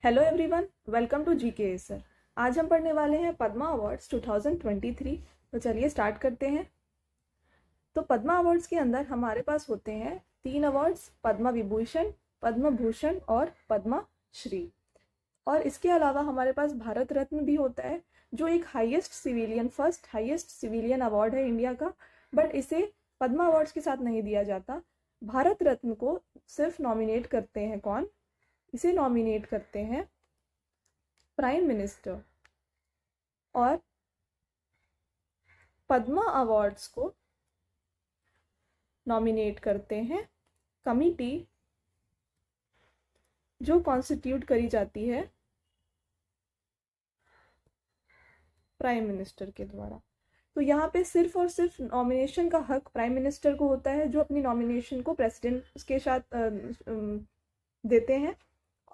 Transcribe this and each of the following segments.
Hello everyone, welcome to GK sir. आज हम पढ़ने वाले हैं पद्मा अवार्ड्स 2023। तो चलिए स्टार्ट करते हैं। तो पद्मा अवार्ड्स के अंदर हमारे पास होते हैं 3 अवार्ड्स, पद्मा विभूषण, पद्म भूषण और पद्मा श्री। और इसके अलावा हमारे पास भारत रत्न भी होता है, जो एक फर्स्ट हाईएस्ट सिविलियन अवार्ड है इंडिया का। बट इसे पद्मा अवार्ड्स के साथ नहीं दिया जाता। भारत रत्न को सिर्फ नॉमिनेट करते हैं कौन? इसे नॉमिनेट करते हैं प्राइम मिनिस्टर। और पद्मा अवार्ड्स को नॉमिनेट करते हैं कमिटी, जो कॉन्स्टिट्यूट करी जाती है प्राइम मिनिस्टर के द्वारा। तो यहाँ पे सिर्फ और सिर्फ नॉमिनेशन का हक प्राइम मिनिस्टर को होता है, जो अपनी नॉमिनेशन को प्रेसिडेंट के साथ देते हैं।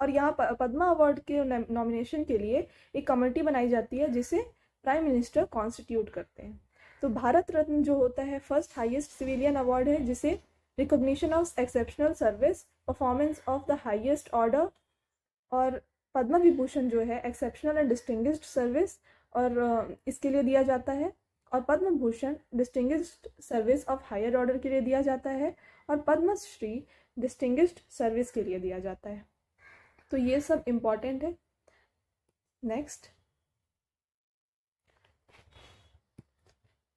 और यहाँ पद्मा अवार्ड के नॉमिनेशन के लिए एक कमेटी बनाई जाती है, जिसे प्राइम मिनिस्टर कॉन्स्टिट्यूट करते हैं। तो भारत रत्न जो होता है फर्स्ट हाईएस्ट सिविलियन अवार्ड है, जिसे recognition of exceptional service, performance of the highest order. और पद्म विभूषण जो है एक्सेप्शनल एंड डिस्टिंग्विश्ड सर्विस, और इसके लिए दिया जाता है। और Padma Bhushan distinguished service of higher order के लिए दिया जाता है। और पद्मश्री डिस्टिंग्विश्ड सर्विस के लिए दिया जाता है। तो ये सब इम्पॉर्टेंट है। नेक्स्ट,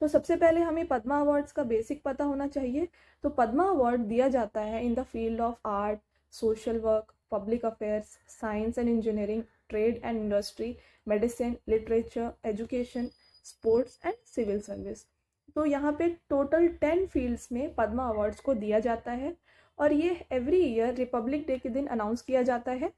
तो सबसे पहले हमें पद्मा अवार्ड्स का बेसिक पता होना चाहिए। तो पद्मा अवार्ड दिया जाता है in the field of art, social work, public affairs, science and engineering, trade and industry, medicine, literature, education, sports and civil service. तो यहाँ पे टोटल 10 फील्ड्स में पद्मा अवार्ड्स को दिया जाता है। और ये एवरी ईयर रिपब्लिक डे के दिन अनाउंस किया जाता है।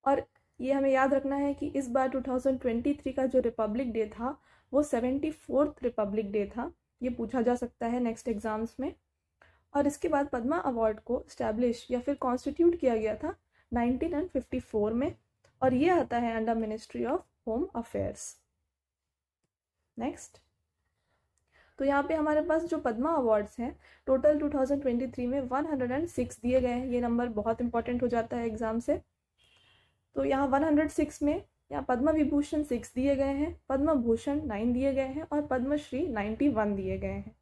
और ये हमें याद रखना है कि इस बार 2023 का जो रिपब्लिक डे था वो 74th रिपब्लिक डे था। ये पूछा जा सकता है नेक्स्ट एग्जाम्स में। और इसके बाद पद्मा अवार्ड को स्टैब्लिश या फिर कॉन्स्टिट्यूट किया गया था 1954 में। और ये आता है under ministry of home affairs. Next, तो यहाँ पे हमारे पास जो पद्मा अवार्ड्स हैं टोटल 2023 में 106 दिए गए हैं। ये नंबर बहुत इंपॉर्टेंट हो जाता है एग्जाम से। तो यहाँ 106 में यहाँ पद्म विभूषण 6 दिए गए हैं, पद्म भूषण 9 दिए गए हैं और पद्मश्री 91 दिए गए हैं।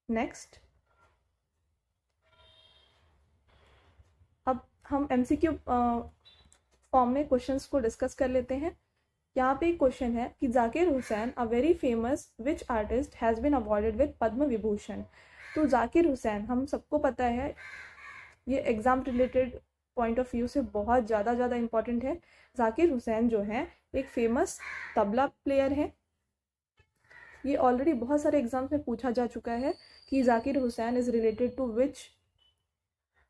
नेक्स्ट, अब हम एमसीक्यू फॉर्म में क्वेश्चंस को डिस्कस कर लेते हैं। यहाँ पे एक क्वेश्चन है कि Zakir Hussain a very famous which artist has been awarded with Padma Vibhushan. तो जाकिर हुसैन हम सबको पता है, ये exam related point of view से बहुत ज़्यादा इंपॉर्टेंट है। जाकिर हुसैन जो है एक फेमस तबला प्लेयर है। ये ऑलरेडी बहुत सारे एग्जाम्स में पूछा जा चुका है कि Zakir Hussain is related to which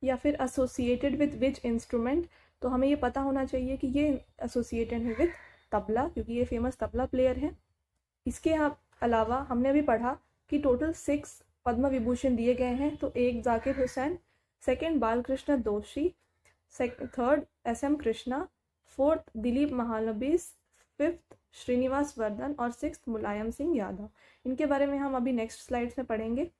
या फिर एसोसिएटेड विद विच इंस्ट्रूमेंट। तो हमें ये पता होना चाहिए कि ये एसोसिएटेड है विद तबला, क्योंकि ये फेमस तबला प्लेयर है। इसके अलावा हमने अभी पढ़ा कि टोटल 6 पद्म विभूषण दिए गए हैं। तो एक Zakir Hussain, second Balkrishna Doshi, third SM Krishna, fourth Dilip Mahalanobis, fifth Srinivas Vardhan और सिक्स्थ मुलायम सिंह यादव। इनके बारे में हम अभी नेक्स्ट स्लाइड्स में पढ़ेंगे।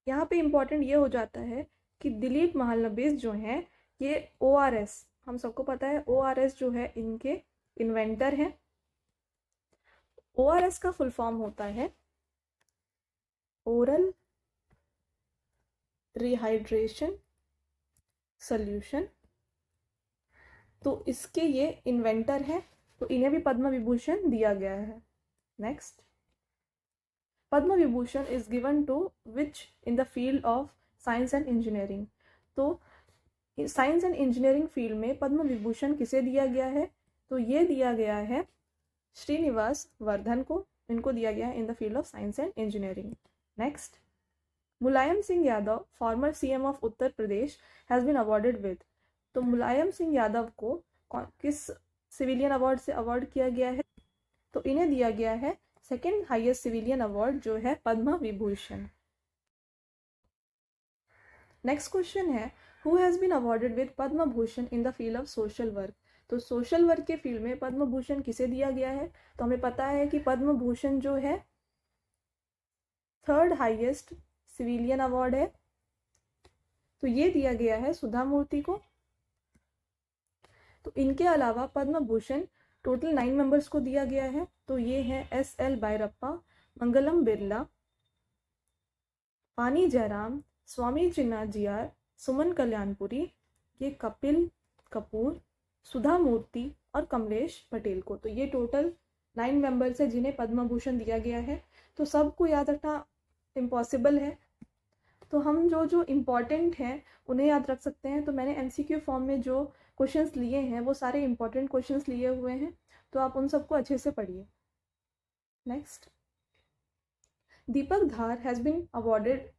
यहाँ पे इम्पॉर्टेंट ये हो जाता है कि दिलीप महालनोबिस जो हैं ये ORS, हम सबको पता है ORS जो है इनके इन्वेंटर हैं। ORS का फुल फॉर्म होता है ओरल रिहाइड्रेशन सॉल्यूशन। तो इसके ये इन्वेंटर हैं, तो इन्हें भी पद्म विभूषण दिया गया है। Next, Padma Vibhushan is given to which in the field of science and engineering. तो साइंस एंड इंजीनियरिंग फील्ड में पद्म विभूषण किसे दिया गया है? तो ये दिया गया है श्रीनिवास वर्धन को। इनको दिया गया है in the field of science and engineering. Next, Mulayam Singh Yadav former CM of Uttar Pradesh has been awarded with. तो मुलायम सिंह यादव को किस सिविलियन अवार्ड से अवार्ड किया गया है? तो इन्हें दिया गया है सेकेंड हाईएस्ट सिविलियन अवार्ड, जो है पद्म विभूषण। नेक्स्ट क्वेश्चन है who has been awarded with Padma Bhushan in the field of social work. तो सोशल वर्क के फील्ड में पद्म भूषण किसे दिया गया है? तो हमें पता है कि पद्म भूषण जो है थर्ड हाईएस्ट सिविलियन अवार्ड है। तो ये दिया गया है सुधा मूर्ति को। तो इनके अलावा पद्म भूषण टोटल 9 मेंबर्स को दिया गया है। तो ये हैं SL भैरप्पा, मंगलम बिरला, वानी जयराम, स्वामी चिन्नाजियार, सुमन कल्याणपुरी, ये कपिल कपूर, सुधा मूर्ति और कमलेश पटेल को। तो ये टोटल 9 मेंबर्स है जिन्हें पद्म भूषण दिया गया है। तो सबको याद रखना इम्पॉसिबल है, तो हम जो जो इम्पॉर्टेंट हैं उन्हें याद रख सकते हैं। तो मैंने MCQ फॉर्म में जो क्वेश्चंस लिए हैं वो सारे इम्पॉर्टेंट क्वेश्चंस लिए हुए हैं, तो आप उन सबको अच्छे से पढ़िए। Next, Deepak Dhar has been awarded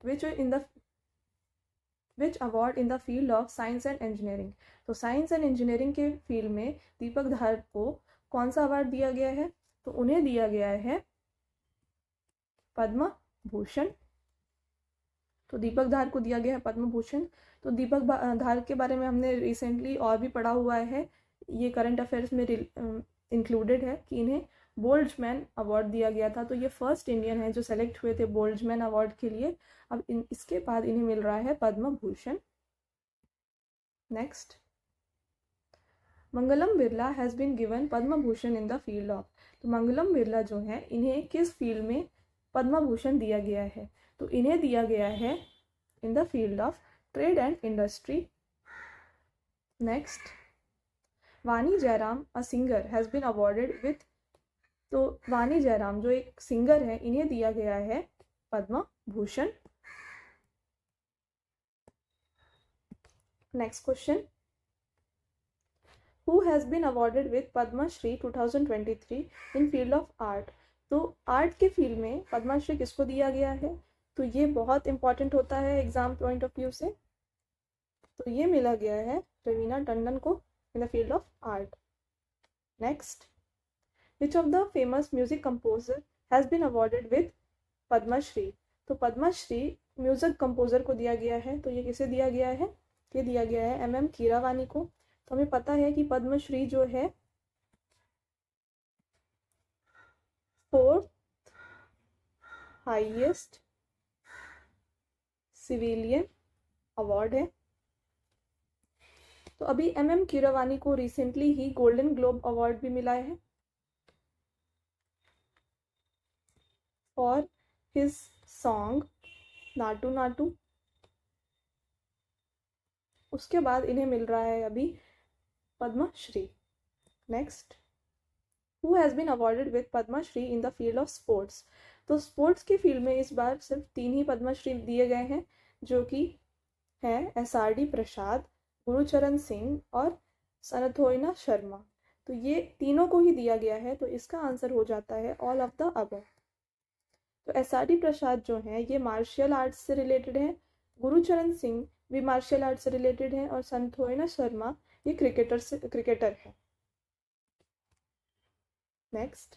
which award in the field of science and engineering. तो साइंस एंड इंजीनियरिंग के फील्ड में दीपक धार को कौन सा अवार्ड दिया गया है? तो उन्हें दिया गया है पद्म भूषण। तो दीपक धार को दिया गया है पद्म भूषण। तो दीपक धार के बारे में हमने रिसेंटली और भी पढ़ा हुआ है, ये करंट अफेयर्स में इंक्लूडेड है कि इन्हें बोल्ट्जमैन अवार्ड दिया गया था। तो ये फर्स्ट इंडियन है जो सेलेक्ट हुए थे बोल्ट्जमैन अवार्ड के लिए। अब इसके बाद इन्हें मिल रहा है Padma Bhushan. Next, Mangalam Birla has been given Padma Bhushan in the field of. तो मंगलम बिरला जो है इन्हें किस फील्ड में पद्म भूषण दिया गया है? तो इन्हें दिया गया है in the field of trade and industry. Next, Vani Jairam a singer has been awarded with. तो वानी जयराम जो एक सिंगर है इन्हें दिया गया है Padma Bhushan. Next question, who has been awarded with Padmashri 2023 in field of art. तो आर्ट के फील्ड में पद्मश्री किसको दिया गया है? तो ये बहुत इंपॉर्टेंट होता है एग्जाम पॉइंट ऑफ व्यू से। तो ये मिला गया है रवीना टंडन को in the field of art. Next, which of the famous music composer has been awarded with Padma Shri. तो पद्मश्री म्यूजिक कंपोजर को दिया गया है। तो ये किसे दिया गया है? ये दिया गया है MM कीरावानी को। तो हमें पता है कि पद्मश्री जो है 4th हाईएस्ट सिविलियन अवार्ड है। तो अभी MM कीरावानी को रिसेंटली ही गोल्डन ग्लोब अवार्ड भी मिला है for his song Naatu Naatu. उसके बाद इन्हें मिल रहा है अभी Padmashri. Next, who has been awarded with Padmashri in the field of sports. तो स्पोर्ट्स के फील्ड में इस बार सिर्फ 3 ही पद्मश्री दिए गए हैं, जो कि हैं SRD प्रसाद, गुरुचरण सिंह और सनथोइना शर्मा। तो ये तीनों को ही दिया गया है। तो इसका आंसर हो जाता है ऑल ऑफ द अबव। तो SRD प्रसाद जो हैं ये मार्शल आर्ट्स से रिलेटेड हैं, गुरुचरण सिंह भी मार्शल आर्ट्स से रिलेटेड हैं और सनथोइना शर्मा ये क्रिकेटर है। Next,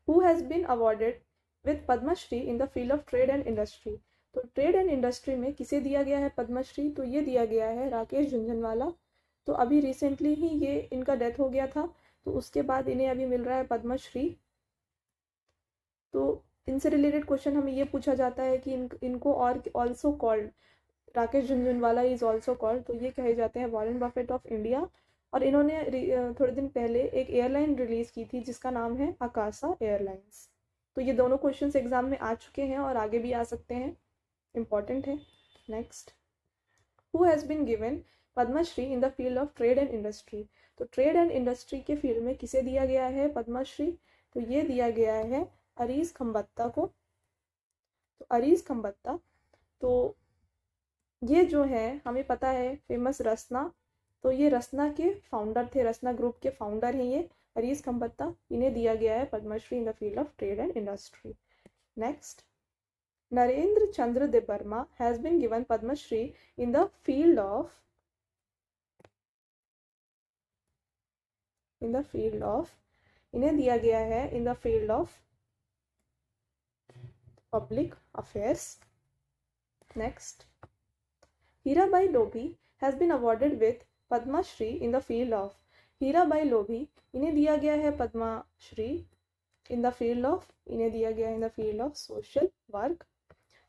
who has been awarded with Padmashri in the field of trade and industry. तो ट्रेड एंड इंडस्ट्री में किसे दिया गया है पद्मश्री? तो ये दिया गया है राकेश झुनझुनवाला। तो अभी रिसेंटली ही ये इनका डेथ हो गया था, तो उसके बाद इन्हें अभी मिल रहा है पद्मश्री। तो इनसे रिलेटेड क्वेश्चन हमें ये पूछा जाता है कि इनको और also called, Rakesh Jhunjhunwala is also called, तो ये कहे जाते हैं वॉरेन बफेट ऑफ इंडिया। और इन्होंने थोड़े दिन पहले एक एयरलाइन रिलीज़ की थी जिसका नाम है आकाशा एयरलाइंस। तो ये दोनों क्वेश्चंस एग्जाम में आ चुके हैं और आगे भी आ सकते हैं, इम्पॉर्टेंट है। Next, who has been given Padmashri in the field of trade and industry. तो ट्रेड एंड इंडस्ट्री के फील्ड में किसे दिया गया है पद्मश्री? तो ये दिया गया है अरीज खम्बत्ता को। तो अरीज खम्बत्ता, तो ये जो है हमें पता है फेमस रसना, तो ये रसना के फाउंडर थे, रसना ग्रुप के फाउंडर हैं ये अरीज खम्बत्ता। इन्हें दिया गया है Padmashri in the field of trade and industry. Next, Narendra Chandra Debbarma has been given Padmashri in the field of इन्हें दिया गया है in the field of public affairs. Next, Hirabai Lobhi has been awarded with Padmashri in the field of. Hirabai Lobhi इन्हें दिया गया है पद्मश्री इन्हें दिया गया in the field of social work.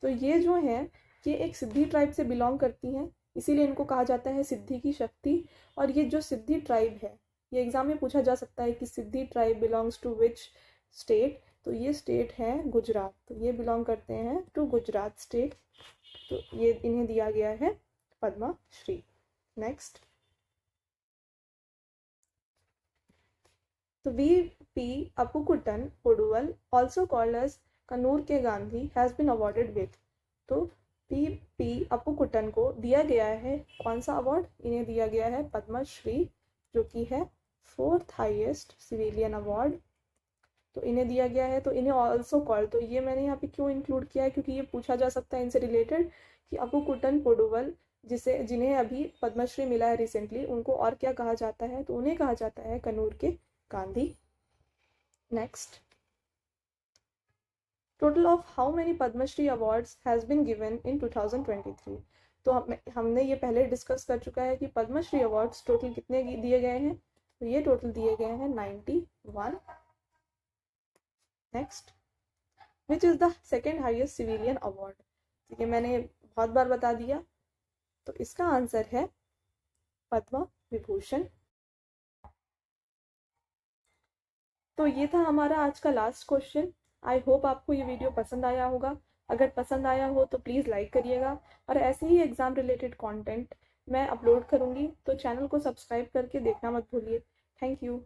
तो ये जो है ये एक सिद्धि ट्राइब से बिलोंग करती हैं, इसीलिए इनको कहा जाता है सिद्धि की शक्ति। और ये जो सिद्धि ट्राइब है, ये एग्जाम में पूछा जा सकता है कि Siddi tribe belongs to which state, तो ये स्टेट है गुजरात, तो ये बिलोंग करते हैं टू गुजरात स्टेट, तो ये इन्हें दिया गया है पद्मा श्री। नेक्स्ट, तो V P. Appukuttan Poduval, also called as Kannur के Gandhi, has been awarded with, तो वी.पी. Appukuttan को दिया गया है कौन सा अवार्ड, इन्हें दिया गया है पद्मश्री, जो कि है 4th हाईएस्ट सिविलियन अवार्ड, तो इन्हें दिया गया है। तो इन्हें ऑल्सो कॉल्ड, तो ये मैंने यहाँ पे क्यों इंक्लूड किया है, क्योंकि ये पूछा जा सकता है इनसे रिलेटेड कि अपुकुटन पोडुवल जिन्हें अभी पद्मश्री मिला है रिसेंटली, उनको और क्या कहा जाता है, तो उन्हें कहा जाता है कन्नूर के Gandhi. Next, total of how many Padmashri awards has been given in 2023, तो हमने ये पहले डिस्कस कर चुका है कि पद्मश्री अवार्ड्स टोटल कितने दिए गए हैं, तो ये टोटल दिए गए हैं 91। Next, which is the second highest civilian award, ठीक है, मैंने बहुत बार बता दिया, तो इसका आंसर है पद्म विभूषण। तो ये था हमारा आज का लास्ट क्वेश्चन। आई होप आपको ये वीडियो पसंद आया होगा। अगर पसंद आया हो तो प्लीज़ लाइक करिएगा, और ऐसे ही एग्ज़ाम रिलेटेड कंटेंट मैं अपलोड करूँगी, तो चैनल को सब्सक्राइब करके देखना मत भूलिए। Thank you.